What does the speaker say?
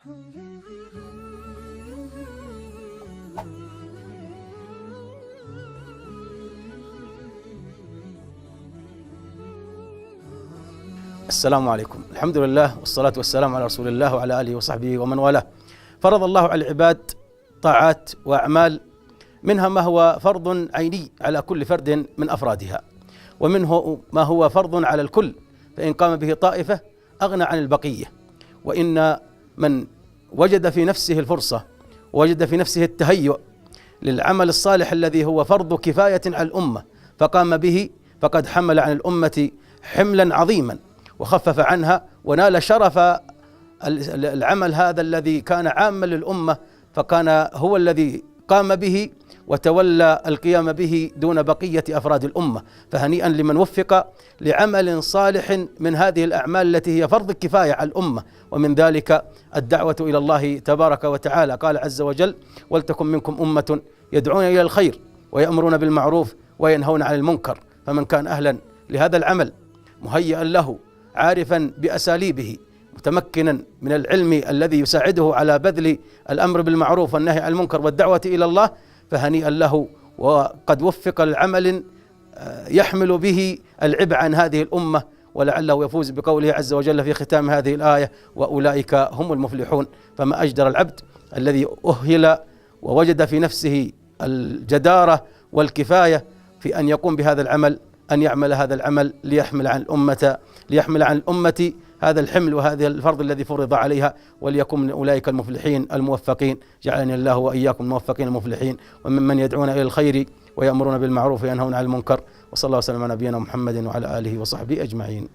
السلام عليكم. الحمد لله والصلاة والسلام على رسول الله وعلى آله وصحبه ومن والاه. فرض الله على العباد طاعات وأعمال، منها ما هو فرض عيني على كل فرد من أفرادها، ومنه ما هو فرض على الكل، فإن قام به طائفة أغنى عن البقية. وإن من وجد في نفسه الفرصة ووجد في نفسه التهيؤ للعمل الصالح الذي هو فرض كفاية على الأمة فقام به، فقد حمل عن الأمة حملا عظيما وخفف عنها ونال شرف العمل هذا الذي كان عاما للأمة، فكان هو الذي قام به وتولى القيام به دون بقية أفراد الأمة. فهنيئا لمن وفق لعمل صالح من هذه الأعمال التي هي فرض الكفاية على الأمة، ومن ذلك الدعوة إلى الله تبارك وتعالى. قال عز وجل: ولتكن منكم أمة يدعون إلى الخير ويأمرون بالمعروف وينهون عن المنكر. فمن كان أهلا لهذا العمل مهيئا له، عارفا بأساليبه، متمكنا من العلم الذي يساعده على بذل الأمر بالمعروف والنهي عن المنكر والدعوة إلى الله، فهنيئا له، وقد وفق لعمل يحمل به العبء عن هذه الأمة، ولعله يفوز بقوله عز وجل في ختام هذه الآية: وأولئك هم المفلحون. فما أجدر العبد الذي أهل ووجد في نفسه الجدارة والكفاية في أن يقوم بهذا العمل، أن يعمل هذا العمل ليحمل عن الأمة هذا الحمل وهذا الفرض الذي فرض عليها، وليكن من أولئك المفلحين الموفقين. جعلني الله وإياكم الموفقين المفلحين، وممن يدعون إلى الخير ويأمرون بالمعروف وينهون عن المنكر. وصلى الله وسلم على نبينا محمد وعلى آله وصحبه أجمعين.